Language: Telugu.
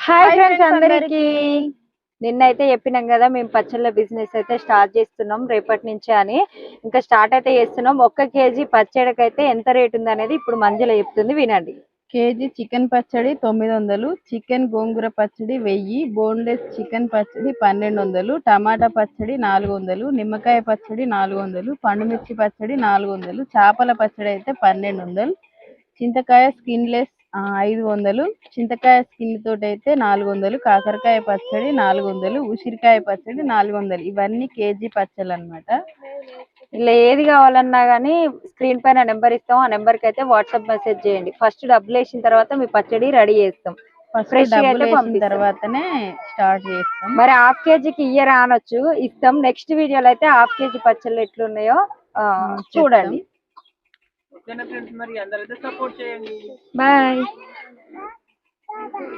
హాయ్ ఫ్రెండ్స్ అందరికి. నిన్నైతే చెప్పినాం కదా మేము పచ్చళ్ళ బిజినెస్ అయితే స్టార్ట్ చేస్తున్నాం రేపటి నుంచి అని. ఇంకా స్టార్ట్ అయితే చేస్తున్నాం. 1 కేజీ పచ్చడికైతే ఎంత రేట్ ఉంది అనేది ఇప్పుడు మంజుల చెప్తుంది, వినండి. కేజీ చికెన్ పచ్చడి 900, చికెన్ గోంగూర పచ్చడి 1000, బోన్లెస్ చికెన్ పచ్చడి 1200, టమాటా పచ్చడి 400, నిమ్మకాయ పచ్చడి 400, పండుమిర్చి పచ్చడి 400, చేపల పచ్చడి అయితే 1200, చింతకాయ స్కిన్లెస్ 500, చింతకాయ స్కిన్ తోటి అయితే 400, కాకరకాయ పచ్చడి 400, ఉసిరికాయ పచ్చడి 400. ఇవన్నీ కేజీ పచ్చళ్ళు అన్నమాట. ఇలా ఏది కావాలన్నా గానీ స్క్రీన్ పైన నెంబర్ ఇస్తాం, ఆ నెంబర్ కి అయితే వాట్సాప్ మెసేజ్ చేయండి. ఫస్ట్ డబ్బులు వేసిన తర్వాత మీ పచ్చడి రెడీ చేస్తాం. ఫ్రెష్ అయితే పంపిన తర్వాతనే స్టార్ట్ చేస్తాం. మరి హాఫ్ కేజీకి ఇయ్యరా అనొచ్చు, ఇస్తాం. నెక్స్ట్ వీడియోలో అయితే హాఫ్ కేజీ పచ్చళ్ళు ఎట్లున్నాయో చూడండి. మరి అందరైతే సపోర్ట్ చేయండి. బాయ్.